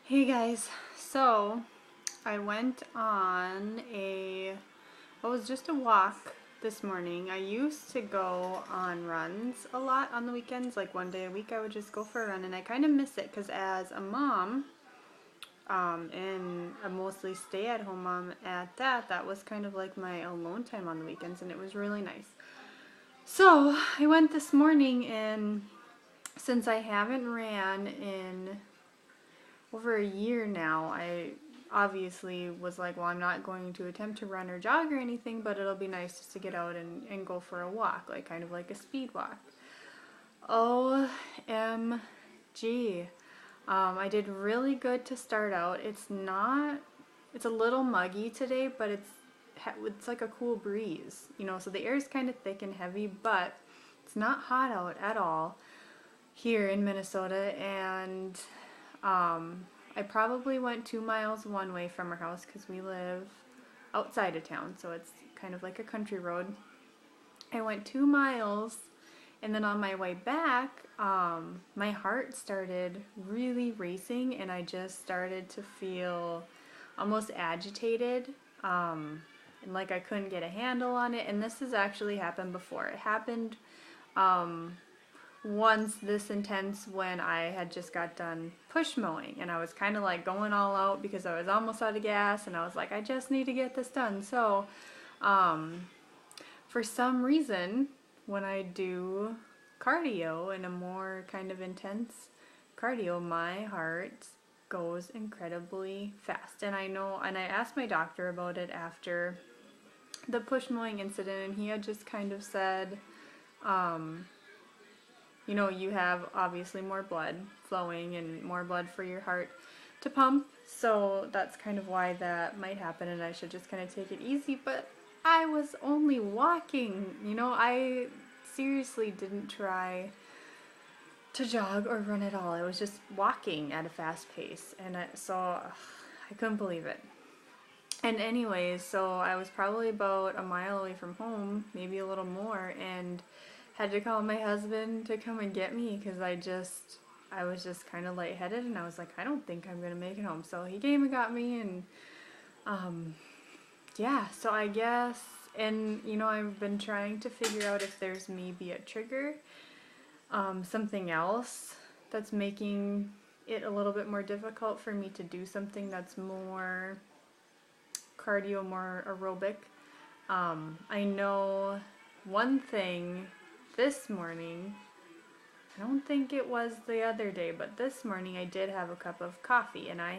Hey guys, so I went on just a walk this morning. I used to go on runs a lot on the weekends, like one day a week I would just go for a run, and I kind of miss it because as a mom, and a mostly stay-at-home mom at that, that was kind of like my alone time on the weekends, and it was really nice. So I went this morning, and since I haven't ran in over a year now, I obviously was like, well, I'm not going to attempt to run or jog or anything, but it'll be nice just to get out and go for a walk, like kind of like a speed walk. OMG. I did really good to start out. It's a little muggy today, but it's like a cool breeze, so the air is kind of thick and heavy, but it's not hot out at all here in Minnesota, and I probably went 2 miles one way from our house because we live outside of town, so it's kind of like a country road. I went 2 miles, and then on my way back, my heart started really racing, and I just started to feel almost agitated, and like I couldn't get a handle on it. And this has actually happened before. It happened once this intense when I had just got done push mowing, and I was kind of like going all out because I was almost out of gas, and I was like, I just need to get this done. So for some reason, when I do cardio and a more kind of intense cardio, my heart goes incredibly fast. And I know, and I asked my doctor about it after the push mowing incident, and he had just kind of said, you have obviously more blood flowing and more blood for your heart to pump, so that's kind of why that might happen, and I should just kind of take it easy. But I was only walking, I seriously didn't try to jog or run at all. I was just walking at a fast pace, and I couldn't believe it. And anyways, so I was probably about a mile away from home, maybe a little more, and had to call my husband to come and get me because I was just kind of lightheaded, and I was like, I don't think I'm gonna make it home. So he came and got me, and yeah. So I guess, and I've been trying to figure out if there's maybe a trigger, something else that's making it a little bit more difficult for me to do something that's more cardio, more aerobic. I know one thing this morning, I don't think it was the other day, but this morning I did have a cup of coffee, and I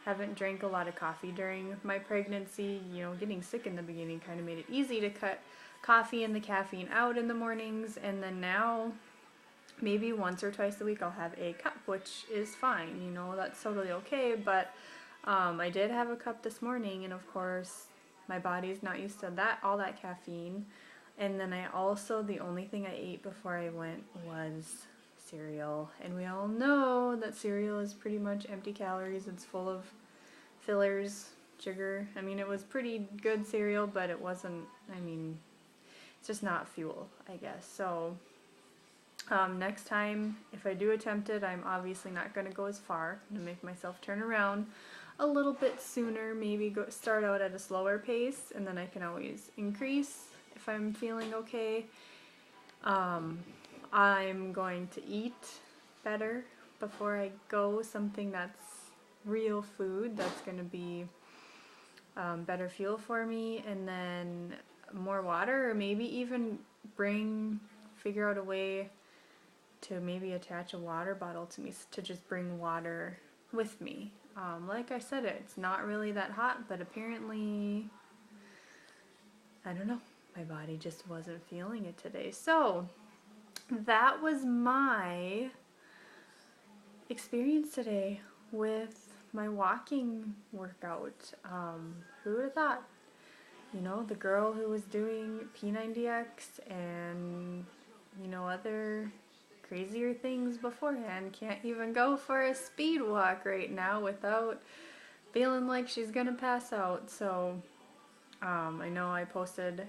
haven't drank a lot of coffee during my pregnancy. Getting sick in the beginning kind of made it easy to cut coffee and the caffeine out in the mornings, and then now maybe once or twice a week I'll have a cup, which is fine, that's totally okay. But I did have a cup this morning, and of course my body's not used to all that caffeine. And then the only thing I ate before I went was cereal. And we all know that cereal is pretty much empty calories. It's full of fillers, sugar. I mean, it was pretty good cereal, but it wasn't, it's just not fuel, I guess. So next time, if I do attempt it, I'm obviously not going to go as far. I'm going to make myself turn around a little bit sooner, maybe start out at a slower pace, and then I can always increase if I'm feeling okay. I'm going to eat better before I go, something that's real food that's going to be better fuel for me, and then more water, or maybe even figure out a way to maybe attach a water bottle to me to just bring water with me. Like I said, it's not really that hot, but apparently, I don't know, my body just wasn't feeling it today. So that was my experience today with my walking workout. Who would have thought? The girl who was doing P90X and, other crazier things beforehand can't even go for a speed walk right now without feeling like she's gonna pass out. So I know I posted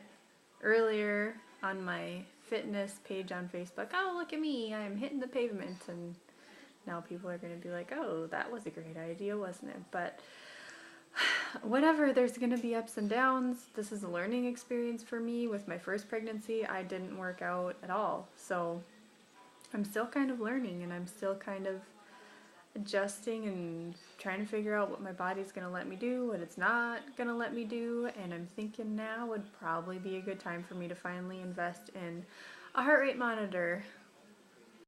earlier on my fitness page on Facebook, oh, look at me, I'm hitting the pavement, and now people are going to be like, oh, that was a great idea, wasn't it? But whatever, there's going to be ups and downs. This is a learning experience for me. With my first pregnancy, I didn't work out at all. So I'm still kind of learning, and I'm still kind of adjusting and trying to figure out what my body's going to let me do, what it's not going to let me do. And I'm thinking now would probably be a good time for me to finally invest in a heart rate monitor.